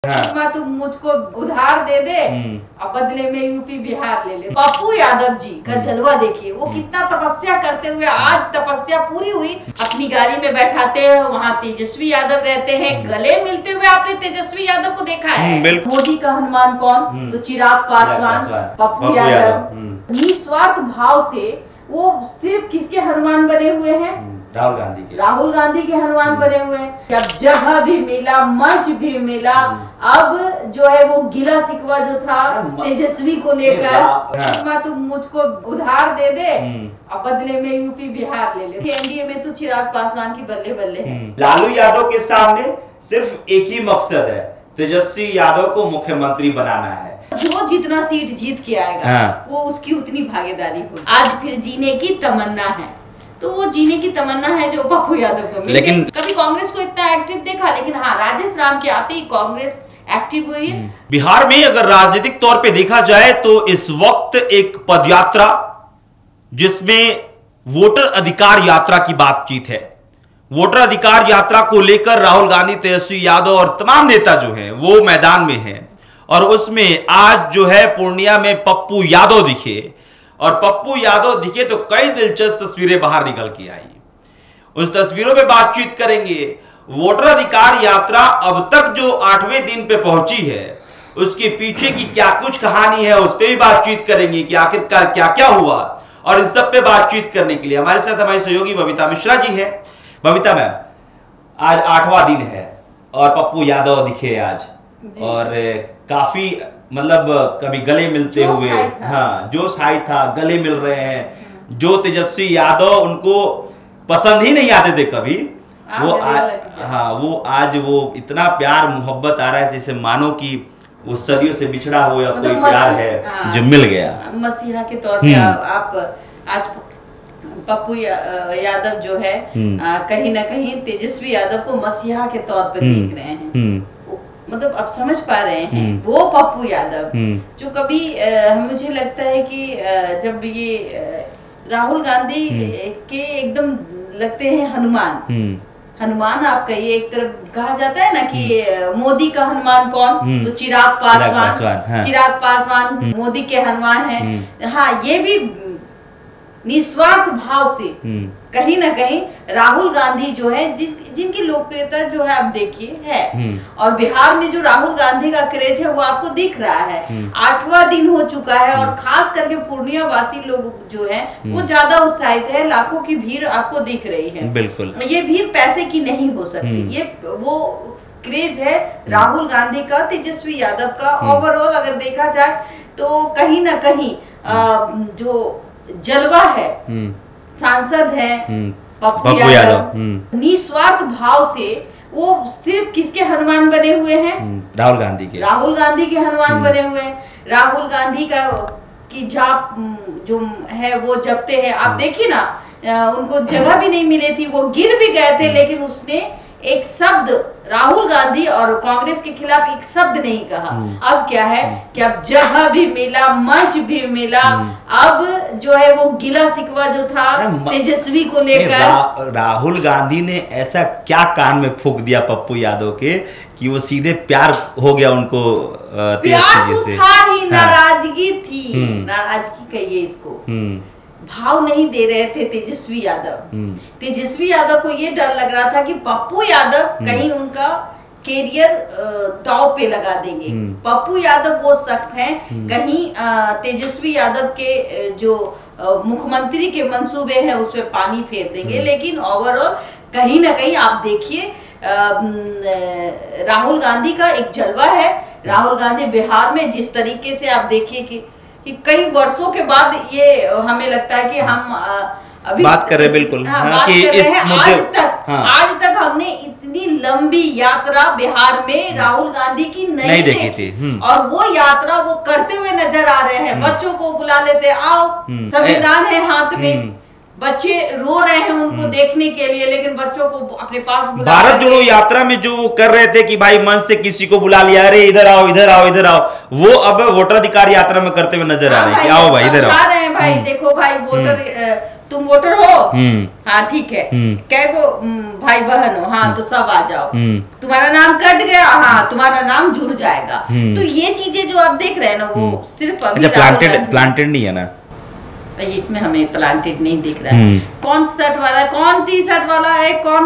हाँ। तुम मुझको उधार दे दे और बदले में यूपी बिहार ले ले। पप्पू यादव जी का जलवा देखिए, वो कितना तपस्या करते हुए आज तपस्या पूरी हुई, अपनी गाड़ी में बैठाते हैं, वहाँ तेजस्वी यादव रहते हैं, गले मिलते हुए आपने तेजस्वी यादव को देखा है। मोदी का हनुमान कौन? तो चिराग पासवान, पप्पू यादव। निस्वार्थ भाव से वो सिर्फ किसके हनुमान बने हुए हैं? राहुल गांधी के हनुमान बने हुए हैं। जब जगह भी मिला, मंच भी मिला, अब जो है वो गिला शिकवा जो था तेजस्वी को लेकर, तुम मुझको उधार दे दे और बदले में यूपी बिहार ले ले। एनडीए में तो चिराग पासवान की बल्ले बल्ले है। लालू यादव के सामने सिर्फ एक ही मकसद है, तेजस्वी यादव को मुख्यमंत्री बनाना है। जो जितना सीट जीत के आएगा वो उसकी उतनी भागीदारी होगी। आज फिर जीने की तमन्ना है, तो वो जीने की तमन्ना है जो पप्पू यादव को। लेकिन कभी कांग्रेस को इतना एक्टिव देखा, लेकिन हाँ, राजेश राम के आते ही कांग्रेस एक्टिव हुई है। बिहार में अगर राजनीतिक तौर पे देखा जाए तो इस वक्त एक पदयात्रा जिसमें वोटर अधिकार यात्रा की बातचीत है, वोटर अधिकार यात्रा को लेकर राहुल गांधी, तेजस्वी यादव और तमाम नेता जो हैं वो मैदान में हैं। और उसमें आज जो है पूर्णिया में पप्पू यादव दिखे, और पप्पू यादव दिखे तो कई दिलचस्प तस्वीरें बाहर निकल के आई। उस तस्वीरों पे बातचीत करेंगे। वोटर अधिकार यात्रा अब तक जो 8वें दिन पे पहुंची है, उसके पीछे की क्या कुछ कहानी है, उस पर भी बातचीत करेंगे कि आखिरकार क्या क्या हुआ। और इन सब पे बातचीत करने के लिए हमारे साथ हमारी सहयोगी बबीता मिश्रा जी है। बबीता मैम, आज 8वां दिन है और पप्पू यादव दिखे आज, और काफी मतलब कभी गले मिलते हुए, हाँ जोश हाई था, गले मिल रहे हैं। जो तेजस्वी यादव उनको पसंद ही नहीं आते थे कभी, वो वो आज वो इतना प्यार मोहब्बत आ रहा है जैसे मानो कि वो सदियों से बिछड़ा हुआ कोई प्यार है जो मिल गया। मसीहा के तौर पे आप आज पप्पू यादव जो है कहीं ना कहीं तेजस्वी यादव को मसीहा के तौर पे देख रहे हैं। मतलब अब समझ पा रहे हैं वो पप्पू यादव जो कभी मुझे लगता है कि जब ये राहुल गांधी के एकदम लगते हैं हनुमान आप कहिए, एक तरफ कहा जाता है ना कि मोदी का हनुमान कौन? तो चिराग पासवान मोदी के हनुमान है। हाँ, ये भी निस्वार्थ भाव से कहीं ना कहीं राहुल गांधी जो है जिनकी लोकप्रियता जो है आप देखिए है, और बिहार में जो राहुल गांधी का क्रेज है वो आपको दिख रहा है। 8वां दिन हो चुका है और खास करके पूर्णिया वासी लोग जो है वो ज्यादा उत्साहित है। लाखों की भीड़ आपको दिख रही है। बिल्कुल, ये भीड़ पैसे की नहीं हो सकती, ये वो क्रेज है राहुल गांधी का, तेजस्वी यादव का। ओवरऑल अगर देखा जाए तो कहीं ना कहीं जो जलवा है, सांसद है पप्पू यादव, निस्वार्थ भाव से वो सिर्फ किसके हनुमान बने हुए हैं? राहुल गांधी के हनुमान बने हुए हैं। राहुल गांधी का की जाप जो है वो जपते हैं। आप देखिए ना, उनको जगह भी नहीं मिली थी, वो गिर भी गए थे, लेकिन उसने एक शब्द राहुल गांधी और कांग्रेस के खिलाफ एक शब्द नहीं कहा। अब क्या है कि अब जगह भी मिला, मंच भी मिला, अब जो है वो गिला शिकवा जो था तेजस्वी को लेकर। राहुल गांधी ने ऐसा क्या कान में फूंक दिया पप्पू यादव के कि वो सीधे प्यार हो गया उनको प्यार तो था ही, नाराजगी थी, नाराजगी कहिए इसको, भाव नहीं दे रहे थे तेजस्वी यादव। तेजस्वी यादव को ये डर लग रहा था कि पप्पू यादव कहीं उनका कैरियर दांव पे लगा देंगे। पप्पू यादव वो शख्स हैं, कहीं तेजस्वी यादव के जो मुख्यमंत्री के मंसूबे हैं उस पे पानी फेर देंगे। लेकिन ओवरऑल कहीं ना कहीं आप देखिए राहुल गांधी का एक जलवा है। राहुल गांधी बिहार में जिस तरीके से आप देखिए कि कई वर्षों के बाद ये हमें लगता है कि हम अभी बात कर रहे हैं। बिल्कुल, बात कर रहे हैं। आज तक हमने इतनी लंबी यात्रा बिहार में राहुल गांधी की नहीं देखी थी। और वो यात्रा वो करते हुए नजर आ रहे हैं। बच्चों को बुला लेते, आओ, संविधान है हाथ में, बच्चे रो रहे हैं उनको देखने के लिए, लेकिन बच्चों को अपने पास बुला। भारत जोड़ो यात्रा में जो वो कर रहे थे कि भाई मंच से किसी को बुला लिया, अरे इधर आओ इधर आओ इधर आओ, वो अब वोटर अधिकार यात्रा में करते हुए नजर आ रहे हैं कि आओ भाई इधर आओ। रहे हैं भाई, देखो भाई तुम वोटर हो, हाँ ठीक है, कै को भाई बहन हो, हाँ तो सब आ जाओ, तुम्हारा नाम कट गया, हाँ तुम्हारा नाम जुड़ जाएगा। तो ये चीजें जो आप देख रहे हैं ना, वो सिर्फ अभी प्लांटेड नहीं है ना, इसमें हमें प्लांटेड नहीं दिख रहा है। कौन शर्ट वाला है, कौन टी शर्ट वाला है, कौन,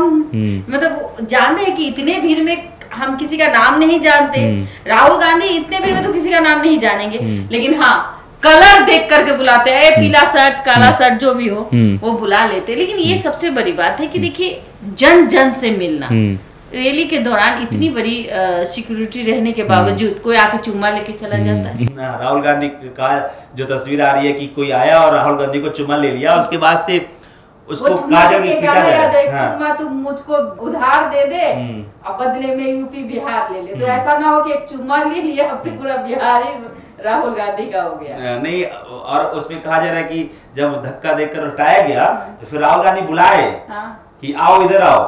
मतलब जान रहे हैं कि इतने भीड़ में हम किसी का नाम नहीं जानते। राहुल गांधी इतने भीड़ में तो किसी का नाम नहीं जानेंगे, लेकिन हाँ कलर देख करके बुलाते हैं, पीला शर्ट काला शर्ट जो भी हो वो बुला लेते हैं। लेकिन ये सबसे बड़ी बात है कि देखिए जन जन से मिलना, रैली के दौरान इतनी बड़ी सिक्योरिटी रहने के बावजूद कोई आके चुम्मा लेके चला जाता है। राहुल गांधी का जो तस्वीर आ रही है कि कोई आया और राहुल गांधी को चुम्मा ले लिया, उसके बाद से उसको कहा चुम्मा तुम मुझको उधार दे दे और बदले में यूपी बिहार ले ले, तो ऐसा ना हो कि एक चुम्मा ले लिया अब पूरा बिहार ही राहुल गांधी का हो गया। नहीं, और उसमें कहा जा रहा है कि जब धक्का देकर हटाया गया तो फिर राहुल गांधी बुलाए कि आओ इधर आओ।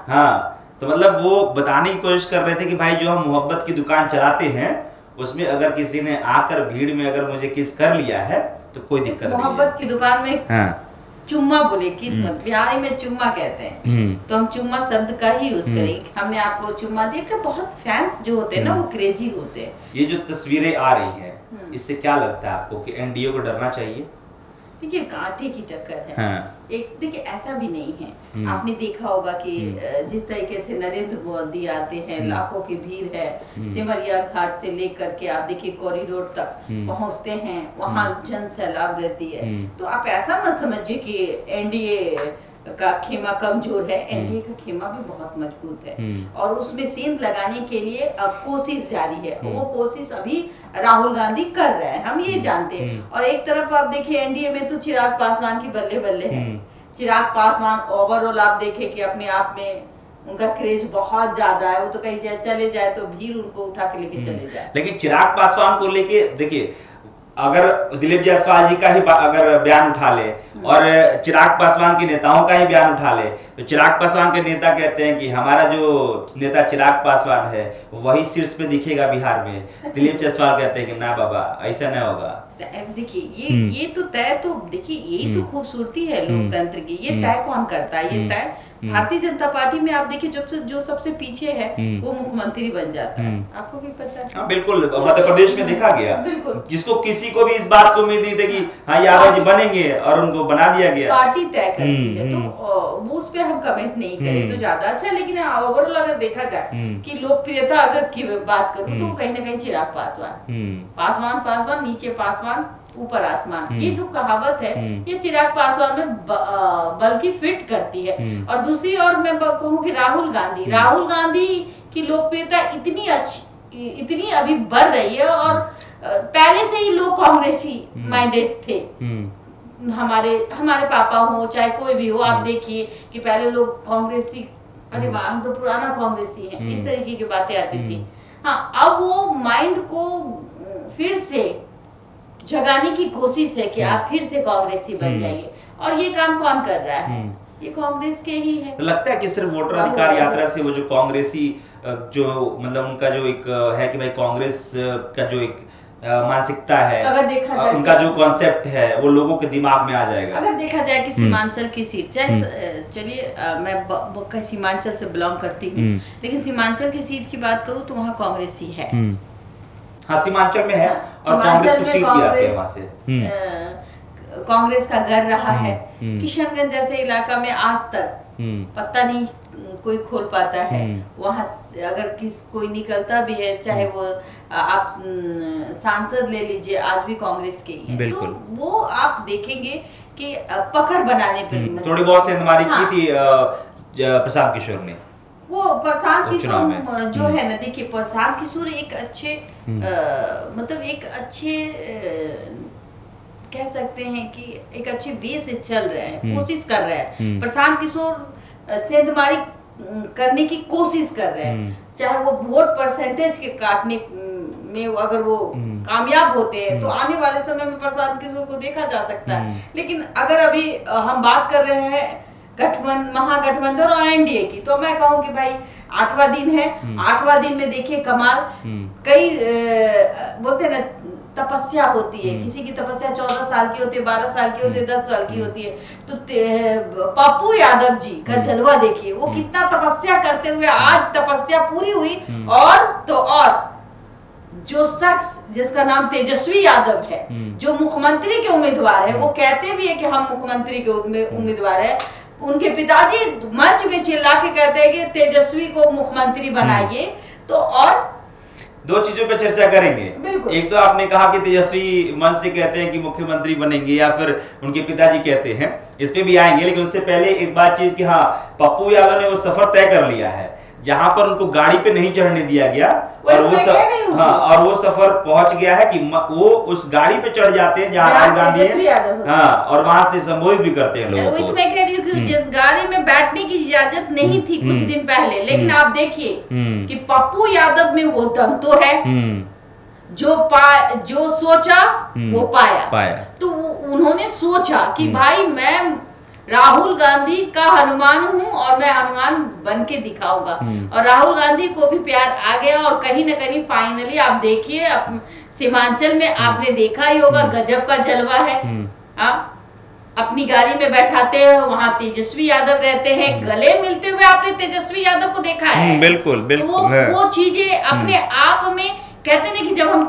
हाँ, तो मतलब वो बताने की कोशिश कर रहे थे कि भाई जो हम मोहब्बत की दुकान चलाते हैं उसमें अगर किसी ने आकर भीड़ में अगर मुझे किस कर लिया है तो कोई दिक्कत नहीं है। मोहब्बत की दुकान में चुम्मा बोले, किस्मत बिहारी में चुम्मा कहते हैं, तो हम चुम्मा शब्द का ही यूज करेंगे। हमने आपको चुम्मा देकर बहुत फैंस जो होते हैं ना वो क्रेजी होते हैं। ये जो तस्वीरें आ रही हैं इससे क्या लगता है आपको कि एनडीए को डरना चाहिए? देखिए कांटे की टक्कर है। एक देखिए ऐसा भी नहीं है, आपने देखा होगा कि जिस तरीके से नरेंद्र मोदी आते हैं, लाखों की भीड़ है, सिमरिया घाट से लेकर के आप देखिए कॉरिडोर तक पहुंचते हैं, वहां जन सैलाब रहती है। तो आप ऐसा मत समझिए कि एनडीए का खेमा कमजोर है, एनडीए का खेमा भी बहुत मजबूत है और उसमें सेंध लगाने के लिए अब कोशिश जारी है। वो कोशिश अभी राहुल गांधी कर रहे हैं, हम ये जानते हैं। और एक तरफ आप देखिए एनडीए में तो चिराग पासवान की बल्ले बल्ले है। चिराग पासवान ओवरऑल आप देखें कि अपने आप में उनका क्रेज बहुत ज्यादा है, वो तो कहीं चले जाए तो भीड़ उनको उठा के लेके चले जाए। लेकिन चिराग पासवान को लेके देखिए, अगर दिलीप जायसवाल जी का ही अगर बयान उठा ले और चिराग पासवान के नेताओं का ही बयान उठा ले तो चिराग पासवान के नेता कहते हैं कि हमारा जो नेता चिराग पासवान है वही शीर्ष पे दिखेगा बिहार में। दिलीप जायसवाल कहते हैं कि ना बाबा ऐसा नहीं होगा। देखिए ये तो तय, तो देखिए यही तो खूबसूरती है लोकतंत्र की। ये तय कौन करता है? ये तय भारतीय जनता पार्टी में आप देखिए जो सबसे पीछे है वो मुख्यमंत्री बन जाता है। आपको भी पता है? हाँ बिल्कुल, मध्य प्रदेश में देखा गया, जिसको किसी को भी इस बात को उम्मीद नहीं थी कि हाँ यादव जी बनेंगे और उनको बना दिया गया। पार्टी तय करती है, तो वो उस पे हम कमेंट नहीं करें तो ज्यादा अच्छा। लेकिन ओवरऑल अगर देखा जाए कि लोकप्रियता अगर की बात करूँ तो कहीं ना कहीं चिराग पासवान नीचे पासवान ऊपर आसमान, ये जो कहावत है ये चिराग पासवान में बल्कि फिट करती है। और दूसरी ओर मैं कहूँ कि राहुल गांधी की लोकप्रियता इतनी अभी बढ़ रही है और पहले से ही लोग कांग्रेसी माइंडेड थे। हमारे पापा हो चाहे कोई भी हो, आप देखिए कि पहले लोग कांग्रेसी, अरे वाह हम तो पुराना कांग्रेसी हैं, इस तरीके की बातें आती थी। हाँ, अब वो माइंड को फिर से जगाने की कोशिश है कि आप फिर से कांग्रेसी बन जाइए। और ये काम कौन कर रहा है? ये कांग्रेस के ही है। तो लगता है कि सिर्फ वोटर अधिकार यात्रा से वो जो कांग्रेसी जो मतलब उनका जो एक है कि भाई कांग्रेस का जो एक मानसिकता है, अगर देखा जाए उनका जो कॉन्सेप्ट है वो लोगों के दिमाग में आ जाएगा। अगर देखा जाए कि सीमांचल की सीट, चलिए मैं सीमांचल से बिलोंग करती हूँ, लेकिन सीमांचल की सीट की बात करूँ तो वहाँ कांग्रेस ही है। हाँ, सीमांचल में है और कांग्रेस को सीट भी आती है वहाँ से। कांग्रेस का घर रहा है। किशनगंज जैसे इलाका में आज तक पता नहीं कोई खोल पाता है। वहां अगर कोई निकलता भी है, चाहे वो आप सांसद ले लीजिए, आज भी कांग्रेस के ही है। तो वो आप देखेंगे कि पकड़ बनाने पर थोड़ी बहुत से हमारी की थी प्रशांत किशोर ने। वो प्रशांत किशोर जो है ना, देखिए प्रशांत किशोर एक अच्छे मतलब एक अच्छे कह सकते हैं कि एक अच्छे वे से चल रहे हैं, कोशिश कर रहे हैं। प्रशांत किशोर सेंधमारी करने की कोशिश कर रहे हैं, चाहे वो वोट परसेंटेज के काटने में अगर वो कामयाब होते हैं तो आने वाले समय में प्रशांत किशोर को देखा जा सकता है। लेकिन अगर अभी हम बात कर रहे हैं महागठबंधन और एनडीए की, तो मैं कहूँ कि भाई 8वां दिन है, 8वां दिन में देखिए कमाल, कई बोलते हैं ना तपस्या होती है, किसी की तपस्या 14 साल की होती है, 12 साल की होती है, 10 साल की होती है। तो पप्पू यादव जी का जलवा देखिए, वो कितना तपस्या करते हुए आज तपस्या पूरी हुई। और तो और जो शख्स जिसका नाम तेजस्वी यादव है, जो मुख्यमंत्री के उम्मीदवार है, वो कहते भी है कि हम मुख्यमंत्री के उम्मीदवार है। उनके पिताजी मंच में चिल्ला के कहते हैं कि तेजस्वी को मुख्यमंत्री बनाइए। तो और दो चीजों पे चर्चा करेंगे। एक तो आपने कहा कि तेजस्वी मंच से कहते हैं कि मुख्यमंत्री बनेंगे या फिर उनके पिताजी कहते हैं, इस पे भी आएंगे। लेकिन उससे पहले एक बात चीज कि हाँ, पप्पू यादव ने वो सफर तय कर लिया है जहां पर उनको गाड़ी पे नहीं चढ़ने दिया गया, और वो सफर पहुंच गया है कि वो उस गाड़ी पे चढ़ जाते हैं जहां राहुल गांधी है, और वहां से संबोधित भी करते हैं लोगों को। मैं कह रही हूँ कि जिस गाड़ी में बैठने की इजाजत नहीं थी कुछ दिन पहले, लेकिन आप देखिए कि पप्पू यादव में वो दम तो है, जो सोचा वो पाया। तो उन्होंने सोचा कि भाई मैं राहुल गांधी का हनुमान हूं और मैं हनुमान बन के दिखाऊंगा, और राहुल गांधी को भी प्यार आ गया। और कहीं ना कहीं फाइनली आप देखिए सीमांचल में आपने देखा ही होगा, गजब का जलवा है। अपनी गाड़ी में बैठाते हैं, वहां तेजस्वी यादव रहते हैं, गले मिलते हुए आपने तेजस्वी यादव को देखा है। बिल्कुल बिल्कुल। वो चीजें अपने आप में कहते हैं कि जब हम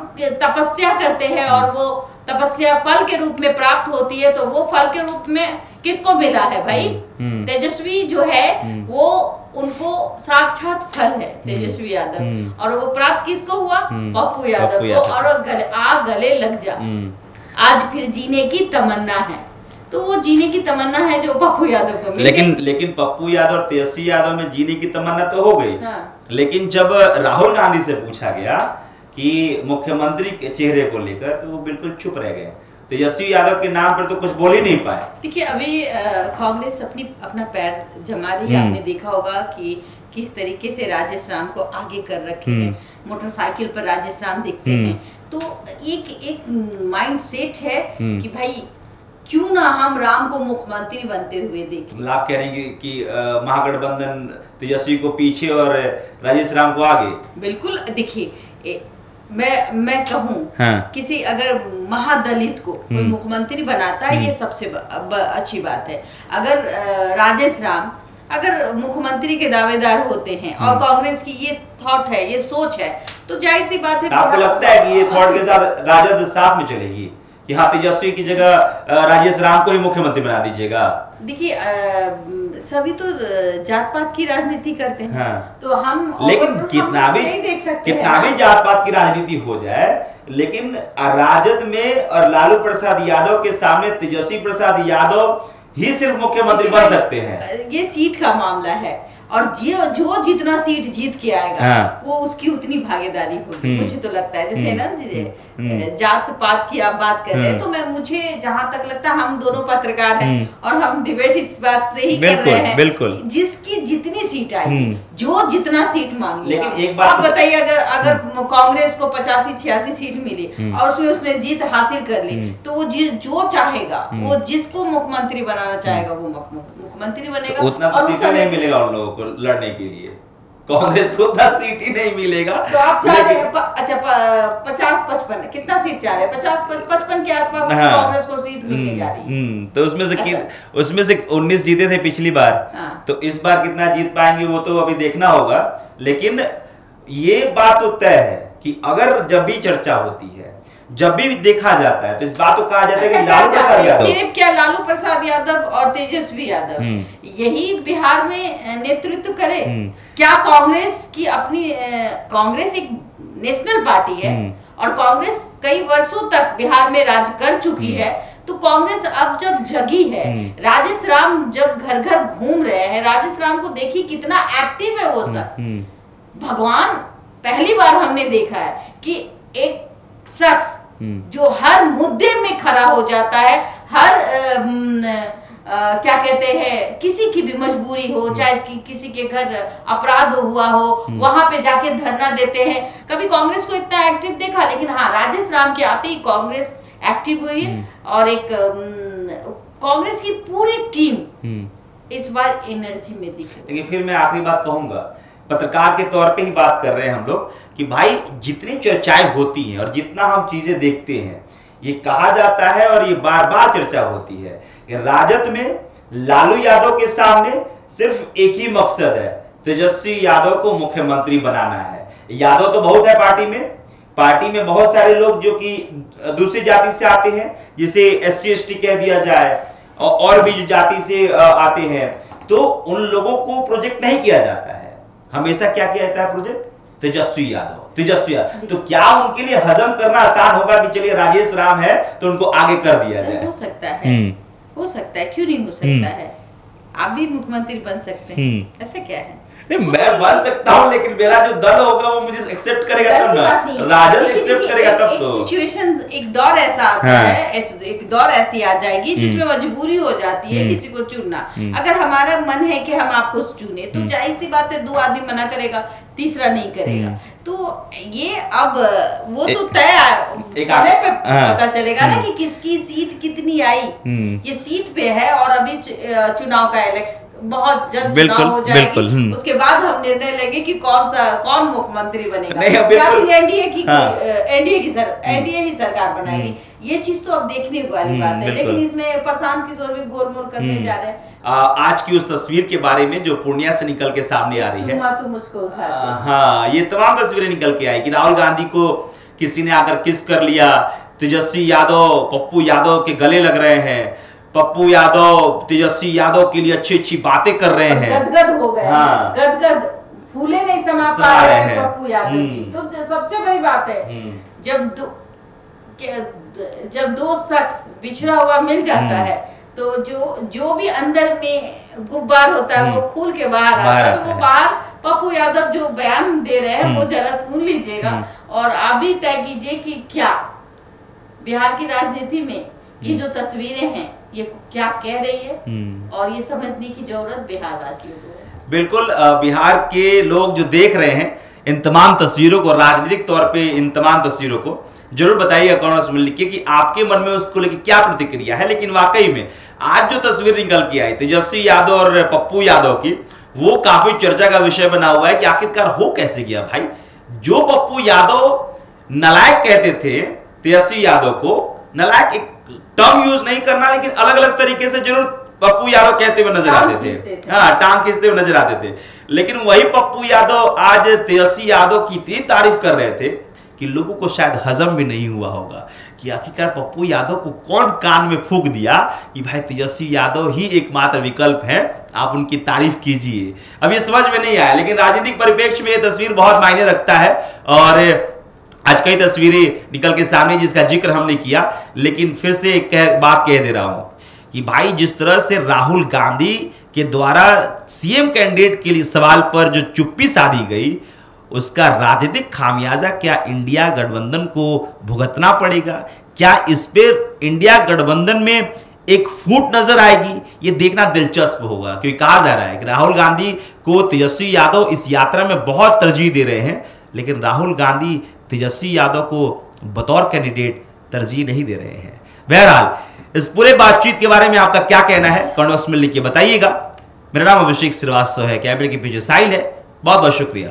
तपस्या करते हैं और वो तपस्या फल के रूप में प्राप्त होती है, तो वो फल के रूप में किसको मिला है भाई? तेजस्वी जो है वो उनको साक्षात फल है तेजस्वी यादव, और वो प्राप्त किसको हुआ? पप्पू यादव को। और गले लग जा, आज फिर जीने की तमन्ना है। तो वो जीने की तमन्ना है जो पप्पू यादव को मिल गई। लेकिन पप्पू यादव और तेजस्वी यादव में जीने की तमन्ना तो हो गई। लेकिन जब राहुल गांधी से पूछा गया कि मुख्यमंत्री के चेहरे को लेकर, तो वो बिल्कुल चुप रह गए। तेजस्वी यादव के नाम पर तो कुछ बोल ही नहीं पाए। देखिए, अभी कांग्रेस अपना पैर जमा रही है। आपने देखा होगा कि किस तरीके से राजेश राम को आगे कर रखे हैं, मोटरसाइकिल पर राजेश राम दिखते हैं। तो एक माइंड सेट है कि भाई क्यों ना हम राम को मुख्यमंत्री बनते हुए देखें। आप कह रहे हैं कि महागठबंधन तेजस्वी को पीछे और राजेश राम को आगे। बिल्कुल। देखिए, मैं कहूँ किसी अगर महादलित को कोई मुख्यमंत्री बनाता है, ये सबसे अच्छी बात है। अगर राजेश राम अगर मुख्यमंत्री के दावेदार होते हैं और कांग्रेस की ये थॉट है, ये सोच है, तो जाहिर सी बात है। आपको लगता है कि ये थॉट के साथ राजद साथ में चलेगी कि हाँ, तेजस्वी की जगह राजेश राम को ही मुख्यमंत्री बना दीजिएगा? देखिए, सभी तो जात पात की राजनीति करते हैं। तो हम लेकिन कितना भी जात पात की राजनीति हो जाए, लेकिन राजद में और लालू प्रसाद यादव के सामने तेजस्वी प्रसाद यादव ही सिर्फ मुख्यमंत्री बन सकते हैं। ये सीट का मामला है, और जो जितना सीट जीत के आएगा वो उसकी उतनी भागीदारी होगी। मुझे तो लगता है, जैसे ना जात पात की आप बात कर रहे हैं, तो मुझे जहां तक लगता है हम दोनों पत्रकार हैं और हम डिबेट इस बात से ही कर रहे हैं। बिल्कुल। जिसकी जितनी सीट आई, जो जितना सीट मांगी। लेकिन एक बात आप बताइए, अगर कांग्रेस को 85-86 सीट मिली और उसमें उसने जीत हासिल कर ली, तो वो जो चाहेगा, वो जिसको मुख्यमंत्री बनाना चाहेगा वो मुख्यमंत्री बनेगा। उतना तो सीटें नहीं मिलेगा उन लोगों को लड़ने के लिए। कांग्रेस को 10 सीट ही नहीं मिलेगा। तो आप चाह रहे हैं अच्छा 50-55 कितना सीट चाह रहे हैं? 50-55 के आसपास कांग्रेस को सीट मिलने जा रही है। तो उसमें से 19 जीते थे पिछली बार। तो इस बार कितना जीत पाएंगे वो तो अभी देखना होगा। लेकिन ये बात तो तय है कि अगर जब भी चर्चा होती है, जब भी देखा जाता है, तो इस बात को कहा जाता है कि लालू प्रसाद यादव, सिर्फ क्या लालू प्रसाद यादव और तेजस्वी यादव यही बिहार में नेतृत्व करे? क्या कांग्रेस की अपनी कांग्रेस एक नेशनल पार्टी है और कांग्रेस कई वर्षों तक बिहार में राज कर चुकी है। तो कांग्रेस अब जब जगी है, राजेश राम जब घर घर घूम रहे हैं, राजेश राम को देखिए कितना एक्टिव है वो शख्स। भगवान, पहली बार हमने देखा है कि एक शख्स जो हर मुद्दे में खड़ा हो जाता है, हर क्या कहते हैं, किसी की भी मजबूरी हो, चाहे किसी के घर अपराध हुआ हो, वहां पे जाके धरना देते हैं। कभी कांग्रेस को इतना एक्टिव देखा, लेकिन हाँ, राजेश राम के आते ही कांग्रेस एक्टिव हुई है। और एक कांग्रेस की पूरी टीम इस बार एनर्जी में दिख रही है। लेकिन फिर मैं आखिरी बात कहूंगा, पत्रकार के तौर पे ही बात कर रहे हैं हम लोग, कि भाई जितनी चर्चाएं होती हैं और जितना हम चीजें देखते हैं, ये कहा जाता है और ये बार बार चर्चा होती है कि राजद में लालू यादव के सामने सिर्फ एक ही मकसद है, तेजस्वी यादव को मुख्यमंत्री बनाना है। यादव तो बहुत है पार्टी में बहुत सारे लोग जो कि दूसरी जाति से आते हैं, जिसे SC/ST कह दिया जाए, और भी जो जाति से आते हैं, तो उन लोगों को प्रोजेक्ट नहीं किया जाता है। हमेशा क्या किया जाता है प्रोजेक्ट? तेजस्वी यादव। तो क्या उनके लिए हजम करना आसान होगा कि चलिए राजेश राम है तो उनको आगे कर दिया जाए? हो सकता है, क्यों नहीं हो सकता है? आप भी मुख्यमंत्री बन सकते हैं, ऐसा क्या है? नहीं, मैं बन सकता हूँ, लेकिन मेरा जो दल होगा वो मुझे एक्सेप्ट करेगा तब ना, राजद एक्सेप्ट करेगा तब तो। सिचुएशन, एक दौर ऐसा आता है, एक दौर ऐसी आ जाएगी जिसमें मजबूरी हो जाती है किसी को चुनना। अगर हमारा मन है कि हम आपको चुने, तो जाहिर सी बात है 2 आदमी मना करेगा, तीसरा नहीं करेगा। तो ये अब वो तो तय समय पे पता चलेगा ना कि किसकी सीट कितनी आई। ये सीट पे है और अभी चुनाव का इलेक्शन बहुत जल्द चुनाव हो जाएगी, उसके बाद हम निर्णय लेंगे कि कौन मुख्यमंत्री बनेगा, या फिर एनडीए ही सरकार बनाएगी। ये चीज तो अब देखने वाली बात है, लेकिन इसमें प्रशांत किशोर भी घोर-मोर करने जा रहे हैं। आज की उस तस्वीर के बारे में जो पूर्णिया से निकल के सामने आ रही है, तू मुझको हाँ, ये तमाम तस्वीरें निकल के आई कि राहुल गांधी को किसी ने आकर किस कर लिया, तेजस्वी यादव पप्पू यादव के गले लग रहे हैं, पप्पू यादव तेजस्वी यादव के लिए अच्छी अच्छी बातें कर रहे हैं, गदगद हो गए, हाँ। गदगद, फूले नहीं समा पा रहे हैं पप्पू यादव जी। तो सबसे बड़ी बात है, जब दो शख्स बिछड़ा हुआ मिल जाता है, तो जो भी अंदर में गुब्बार होता है वो खुल के बाहर आता है। तो वो बाहर पप्पू यादव जो बयान दे रहे हैं वो जरा सुन लीजिएगा और आप भी तय कीजिए कि क्या बिहार की राजनीति में ये जो तस्वीरें हैं ये क्या कह रही है, और ये समझने की जरूरत बिहार वासियों को है। बिल्कुल, बिहार के लोग जो देख रहे हैं इन तमाम तस्वीरों को, राजनीतिक तौर पे इन तमाम तस्वीरों को जरूर बताइए कमेंट्स में लिखिए कि आपके मन में उसको लेकर क्या प्रतिक्रिया है। लेकिन वाकई में आज जो तस्वीर निकल के आई तेजस्वी यादव और पप्पू यादव की, वो काफी चर्चा का विषय बना हुआ है कि आखिरकार हो कैसे गया भाई। जो पप्पू यादव नालायक कहते थे तेजस्वी यादव को, नालायक एक टर्म यूज नहीं करना, लेकिन अलग अलग तरीके से जरूर पप्पू यादव कहते हुए नजर आते थे, हाँ, टांग खींचते हुए नजर आते थे। लेकिन वही पप्पू यादव आज तेजस्वी यादव की इतनी तारीफ कर रहे थे कि लोगों को शायद हजम भी नहीं हुआ होगा कि आखिरकार पप्पू यादव को कौन कान में फूंक दिया कि भाई तेजस्वी यादव ही एकमात्र विकल्प है, आप उनकी तारीफ कीजिए। अब ये समझ में नहीं आया, लेकिन राजनीतिक परिप्रेक्ष्य में ये तस्वीर बहुत मायने रखता है। और आज कई तस्वीरें निकल के सामने जिसका जिक्र हमने किया, लेकिन फिर से एक बात कह दे रहा हूं कि भाई जिस तरह से राहुल गांधी के द्वारा सीएम कैंडिडेट के लिए सवाल पर जो चुप्पी साधी गई, उसका राजनीतिक खामियाजा क्या इंडिया गठबंधन को भुगतना पड़ेगा? क्या इस पर इंडिया गठबंधन में एक फूट नजर आएगी? ये देखना दिलचस्प होगा, क्योंकि कहा जा रहा है कि राहुल गांधी को तेजस्वी यादव इस यात्रा में बहुत तरजीह दे रहे हैं, लेकिन राहुल गांधी तेजस्वी यादव को बतौर कैंडिडेट तरजीह नहीं दे रहे हैं। बहरहाल इस पूरे बातचीत के बारे में आपका क्या कहना है कमेंट बॉक्स में लिख के बताइएगा। मेरा नाम अभिषेक श्रीवास्तव है, कैमरे के पीछे साहिल है। बहुत बहुत शुक्रिया।